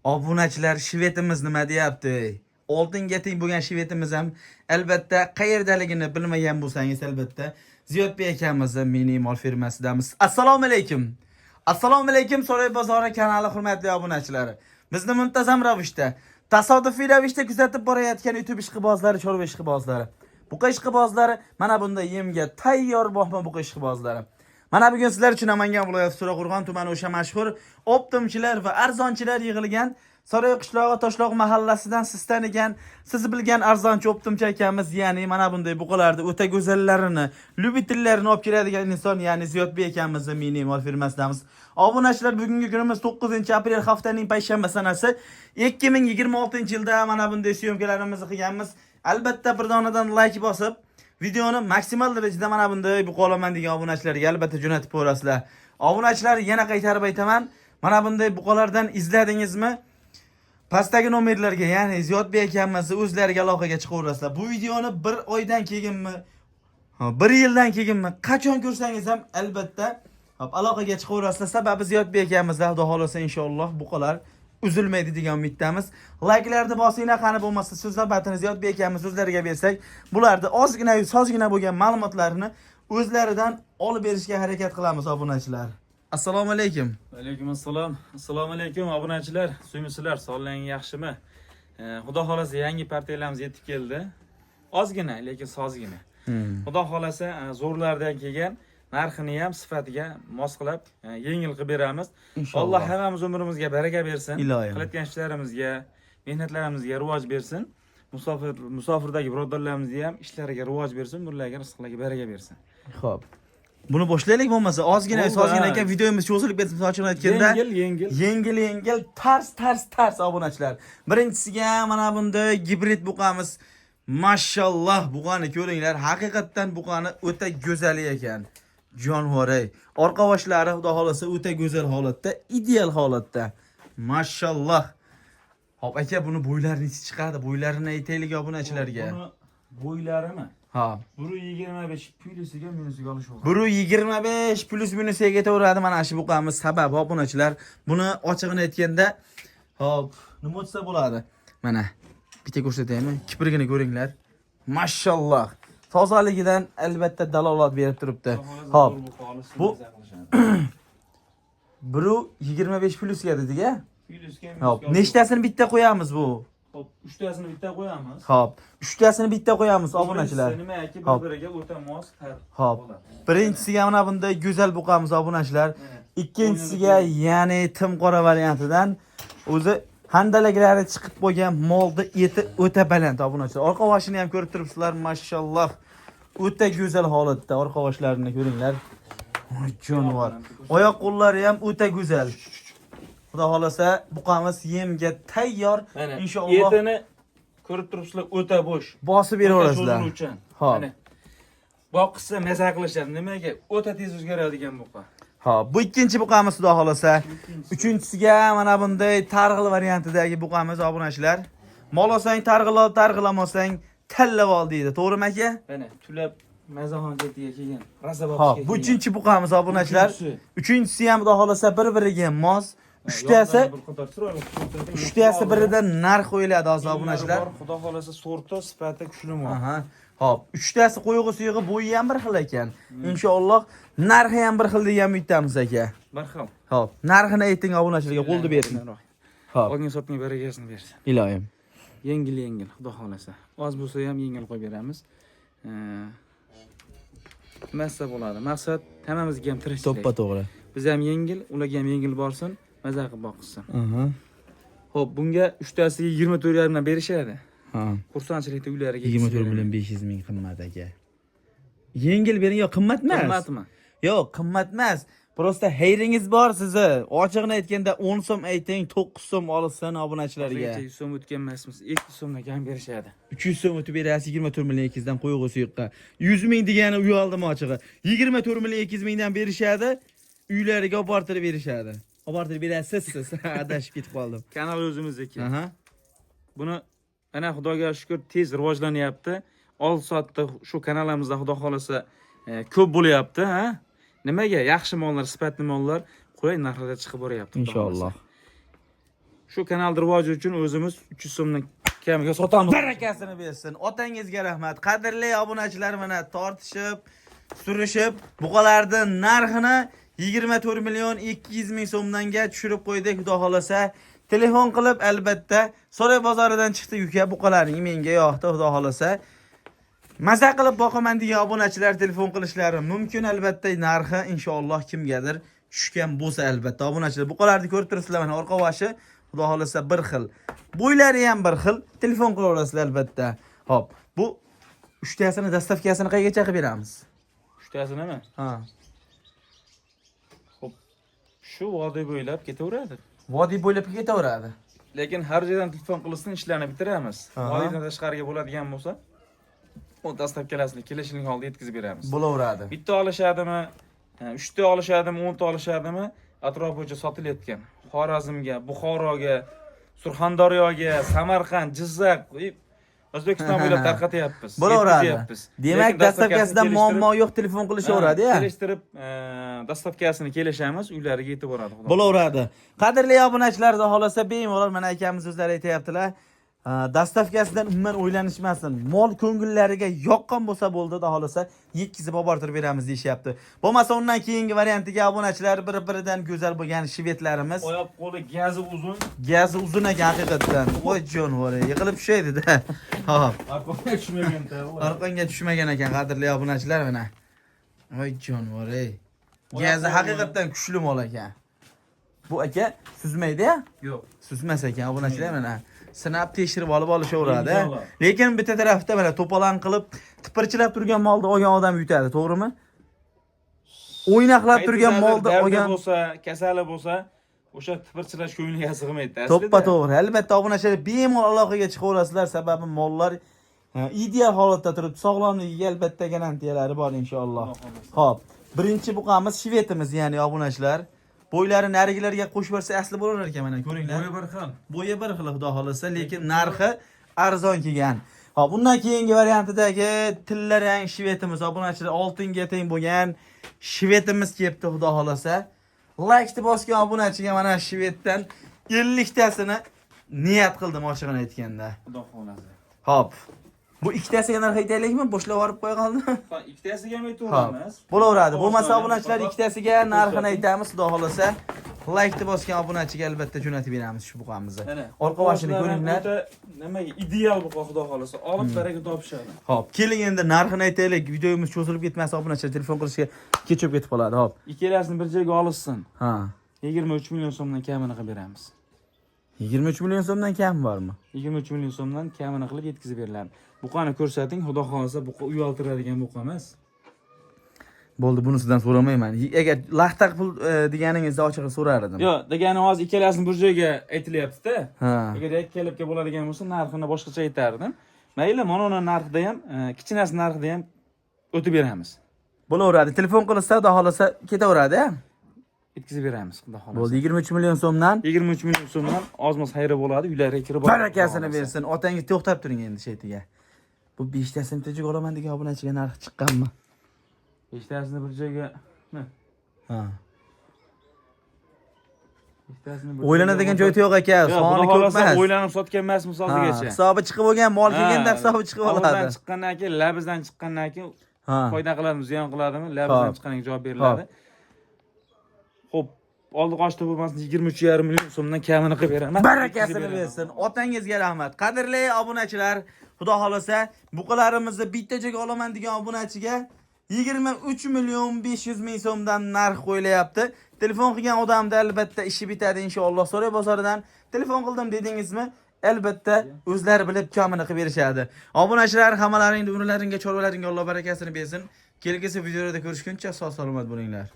Obunachilar shvetimiz nima deyapti? Oltinga teng bo'lgan shvetimiz ham albatta qayerdaligini bilmagan bo'lsangiz albatta Ziyodbek akamizni minimal firmasidamiz. Assalomu alaykum. Assalomu alaykum So'roy bozori kanali hurmatli obunachilari. Bizni muntazam ravishda, tasodifiy ravishda kuzatib borayotgan YouTube ishqibozlari, chorva ishqibozlari, buqa ishqibozlari, mana bunda yemga tayyor boqma buqa ishqibozlari. Mana bugun sizlar uchun Namangan viloyati To'raqo'rg'on tumani o'sha mashhur optimchilar va arzonchilar yig'ilgan Saroy qishlog'i Toshloq mahallasidan siz tanigan, siz bilgan arzonchi optimchi akamiz, ya'ni mana bunday buqalarni o'ta go'zallarini, lyubitellarini olib keladigan inson, ya'ni Ziyodbek akamizni minimal firmasidamiz. Obunachilar, bugungi kunimiz 9-aprel haftaning payshanba sanasi 2026-yilda mana bunday syomkalarimizni qilganmiz. Albatta bir donadan like bosib videoni maksimal darajada mana bunday buqalaman degan obunachilarga albatta jo'natib qo'yasizlar. Obunachilar, yana qaytarib aytaman, mana bunday buqalardan izladingizmi? Pastdagi nomerlarga, ya'ni Ziyodbek akamizni o'zlariga aloqaga chiqaverasizlar. Bu videoni bir oydan keyinmi, bir yildan keyinmi, qachon ko'rsangiz ham albatta aloqaga chiqaverasizlar. Sababi Ziyodbek akamizda Xudo xolasa inshaalloh buqalar uzilmaydi degan umiddamiz. Like'larni bosinglar, qani bo'lmasa so'z navbatini Ziyodbek akamiz o'zlariga bersak, bularda sozgina bo'lgan ma'lumotlarni o'zlaridan olib berishga harakat qilamiz obunachilar. Assalomu alaykum. Alaykum assalom. Assalomu alaykum obunachilar. Suymisizlar, sog'lig'ing yaxshimi? Xudo xolasa yangi partiyalarimiz yetib keldi. Ozgina, lekin sozgina. Xudo xolasa zo'rlardan kelgan narxini ham sifatiga mos qilib yengil qilib beramiz. Alloh hammamiz umrimizga baraka bersin. Qilayotgan ishlarimizga, mehnatlarimizga rivoj bersin. Musofirdagi birodarlarimizga ham ishlariga rivoj bersin, ularga rizqlarga baraka bersin. Xo'p. Buni boshlaylik bo'lmasa, ozgina ekan videomiz cho'zilib ketdi, sochini aytganda. Yengil, tars obunachilar. Birinchisiga mana bunday gibrid buqamiz. Mashalloh, buqani ko'ringlar. Haqiqatan buqani o'ta go'zal ekan. Jonvoray. Orqa boshlari xudo xolasa o'ta go'zal holatda, ideal holatda. Mashalloh. Hop aka, buni bo'ylarini chiqadi. Bo'ylarini aytaylik obunachilarga. Buni bo'ylarimi? Ha. Buru 25 plusiga minusiga olish bo'ladi. Buru 25 plus minusiga ketaveradi mana shu buqamiz. Sabab obunachilar, buni ochig'ini aytganda, hop, nima desa bo'ladi? Mana bitta ko'rsataymi? Kiprigini ko'ringlar. Mashalloh. Tozaligidan albatta dalolat berib turibdi. Hop. Bu Buru 25 plusga dediga? Hop, nechtasini bitta qo'yamiz bu? Hop, 3tasini bitta qo'yamiz. Hop, 3tasini bitta qo'yamiz obunachilar. Nimaki bir-biriga o'ta mos. Hop. Birinchisiga mana bunday go'zal buqamiz obunachilar. Ikkinchisiga, ya'ni tim qora variantidan o'zi handalaklari chiqib bo'lgan molda eti o'ta baland obunachilar. Orqa boshini ham ko'rib turibsizlar, mashalloh. O'ta go'zal holatda orqa boshlarini ko'ringlar. Jonivor. Oyoq qo'llari ham o'ta go'zal. Xudo xolasa buqamiz yemga tayyor. Inshaalloh. Etini ko'rib turibsizlar, o'ta bo'sh. Bosib beraverasizlar. Hop. Boqsa maza qilishadi. Nimaga? O'ta tez o'zgaradigan buqa. Hop, bu ikkinchi buqamiz xudo xolasa. Uchinchisiga mana bunday targ'il variantidagi buqamiz obunachilar. Mol olsang targ'il ol, targ'ilamasang tanlab ol deydi. To'g'rimi aka? Mana tulab mazahon jetiga kelgan. Raza boqishga. Hop, bu uchinchi buqamiz obunachilar. Uchinchisi ham xudo xolasa bir-biriga mos. Uchtasi biridan narx qo'yiladi hozir obunachilar. Xudo xolasa sorti sifati kuchli mol. Aha. Hop, uchtasi qo'yg'i suyug'i bo'yi ham bir xil ekan. Inshaalloh narxi ham bir xil degan umiddamiz aka. Bir xil. Hop, narxini ayting obunachilarga, qo'lni bering. Hop. Olgan sotning barakasini bersin. Iloyim. Yengil, xudo xolasa. Oz bo'lsa ham yengil qo'yib beramiz. Massa bo'ladi. Maqsad hammamizga ham tirishlik. To'ppa to'g'ri. Biz ham yengil, ularga ham yengil borsin, maza qilib boqsin. Xo'p, bunga 3tasiga 24,5 dan berishadi. Ha. Xursandchilikda uylariga 24,500 ming qimmat aka. Yengil bering, yo qimmat emas. Qimmatmi? Yo'q, qimmat emas. Prosta hayringiz bor sizni. Ochig'ini aytganda 10 so'm ayting, 9 so'm olsin obunachilarga. 200 so'm o'tgan emasmiz. 200 so'mdan kam berishadi. 300 so'm o'tib berasiz 24,200 dan qo'yg'i suyuqqa. 100 ming degani uy oldim ochig'i. 24,200 mingdan berishadi, uylariga olib bortirib berishadi. Olib bortirib berasiz siz. Adashib ketib qoldim. Kanal o'zimizniki. Aha. Buni ana Xudoga shukr tez rivojlanyapti. 6 soatda shu kanalimizda Xudo xolasa ko'p bo'lyapti, ha? Nimaga? Yaxshi mollar, sifatli mollar qulay narxlarda chiqib boryapti. Inshaalloh. Shu kanal rivoji uchun o'zimiz 300 so'mdan kamiga sotamiz. Barakasini bersin. Otangizga rahmat. Qadrli obunachilar, mana tortishib, surishib, buqalarning narxini 24 million 200 ming so'mdanga tushirib qo'ydik. Xudo xolasa, telefon qilib albatta So'ray bozoridan chiqdi uka buqalarning menga yoqdi. Xudo xolasa, maza qilib boqaman degan obunachilar telefon qilishlari mumkin. Albatta narxi inshaalloh kimgadir tushgan bo'lsa albatta obunachilar. Buqalarni ko'rib turibsizlar, mana orqa boshi Xudo xolasa bir xil. Bo'ylari ham bir xil. Telefon qila olasizlar albatta. Xo'p, bu 3 tasini dastavkasini qayergacha qilib beramiz? 3 tasinimi? Ha. Xo'p. Shu vodiy bo'ylab ketaveradi. Vodiy bo'ylab ketaveradi. Lekin har joydan telefon qilishdan ishlarni bitiramiz. Aha. Vodiydan tashqariga bo'ladigan bo'lsa, o dastavkalasini kelishining oldida yetkazib beramiz. Bo'laveradi. Bitta olishadimi, 3 ta olishadimi, 10 ta olishadimi, atrof bo'yicha sotilayotgan. Xorazmga, Buxoroga, Surxondaryoga, Samarqand, Jizzax, O'zbekiston bo'ylab tarqatyapmiz. Bo'laveradi. Demak, dastavkasidan muammo yo'q, telefon qilishaveradi-ya. Kelishtirib, dastavkasini kelishamiz, uylariga yetib boradi. Bo'laveradi. Qadrli obunachilar, xudo xolasa bemalol mana akamiz o'zlari aytayaptilar. Dastavkasidan umuman o'ylanishmasin. Mol ko'ngillariga yoqqan bo'lsa bo'ldi, xudo xolasa yetkazib obortirib beramiz deyishyapti. Bo'lmasa undan keyingi variantiga obunachilar bir-biridan go'zal bo'lgan shvedlarimiz. Oyoq qo'li gazi uzun. Gazi uzun ekan haqiqatdan. Voy jonivor, yiqilib tushaydi-da. Hop. Arqonga tushmagan-da. Arqonga tushmagan ekan qadrli obunachilar mana. Voy jonivor, ey. Gazi haqiqatdan kuchli mol ekan. Bu aka suzmaydi-ya? Yo'q. Suzmas ekan obunachilar mana. Sinab tekshirib olib olishaveradi. Lekin bitta tarafda mana to'palan qilib, tipirchilab turgan molni olgan odam yutadi, to'g'rimi? O'ynaqlab turgan molni olgan bo'lsa, kasali bo'lsa, o'sha tipirchilash ko'ngliga sig'maydi aslida. To'ppa-to'g'ri. Albatta obunachilar bemalol aloqaga chiqaverasizlar, sababi mollar ideal holatda turibdi. Sog'lomligiga albatta garantiyalari bor inshaalloh. Xo'p, birinchi buqamiz shvetimiz, ya'ni obunachilar. Bo'ylari narigilarga qo'shib bersa asli bo'lar ekan, mana ko'ringlar. Bo'yi bir xil. Bo'yi bir xil xudo xolasa, lekin narxi arzon kelgan. Hop, bundan keyingi variantidagi tillarang shvetimiz, obunachilar oltinga teng bo'lgan shvetimiz kelibdi xudo xolasa. Like bosgan obunachiga mana shvetdan 50 tasini niyat qildim ochiqini aytganda. Xudo xolasi. Hop. Bu ikkitasiga narx aytaylikmi? Boshlab yorib qo'ya qoldi. Ikkitasiga ham aytamiz. Bo'laveradi. Bo'lmasa obunachilar ikkitasiga narxini aytamiz, xudo xolasa. Like bosgan obunachiga albatta jo'natib beramiz shu buqamizni. Orqa boshini ko'ringlar. Nimaga ideal buqa xudo xolasa, olib baraka topishadi. Hop, keling endi narxini aytaylik. Videomiz cho'zilib ketmasa obunachilar telefon qilishga kechib ketib qoladi. Hop. Ikkalasini bir joyga olishsin. Ha. 23 million so'mdan kamini qilib beramiz. 23 million so'mdan kam bormi? 23 million so'mdan kamini qilib yetkazib beriladi. Buqani ko'rsating, xudo xolasa buqa uyaltiradigan buqa emas. Bo'ldi, bunisidan so'ramayman. Agar laxtaq pul deganingizda ochig'i so'rar edim. Yo'q, degani hozir ikkalasini bir joyga aytilyapti-da. Ha. Agar yakkalabga bo'ladigan bo'lsa, narxini boshqacha aytardim. Mayli, mana uni narxida ham, kichkinasi narxida ham o'tib beramiz. Bo'laveradi. Telefon qilsa, xudo xolasa ketaveradi-a? Yetkazib beramiz, xudo xolasa. Bo'ldi, 23 million so'mdan. 23 million so'mdan ozmos xayri bo'ladi, uylariga kirib Barakasini bersin. Otangiz to'xtab turing endi shetiga. Bu 5 tasini tejik olaman degan obunachiga narx chiqqanmi? 5 tasini bir joyga, Ha. 5 tasini bir O'ylanadigan joyi yo'q aka, soni ko'p emas. O'ylanib sotgan emasmiz hozirgacha. Hisobi chiqib bo'lgan, mol kelganda hisobi chiqib oladi. Ovuldan chiqqandan keyin, labizdan chiqqandan keyin foyda qiladimi, ziyon qiladimi? Labizdan chiqqandan keyin javob beriladi. Xo'p, oldi qochdi bo'lmasin 23,5 million so'mdan kamini qilib beraman. Barakasini bersin. Otangizga rahmat. Qadrli obunachilar, xudo xolasa buqalarimizni bitta joyga olaman degan obunachiga 23 million 500 ming so'mdan narx qo'yilyapti. Telefon qilgan odamda albatta ishi bitadi inshaalloh. So'ray bozoridan telefon qildim dedingizmi? Albatta o'zlari bilib kamini qilib berishadi. Obunachilar, hammalaring umrlaringga, chorvalaringga Alloh barakasini bersin. Kelgusi videolarda ko'rishguncha sog' salomat bo'linglar.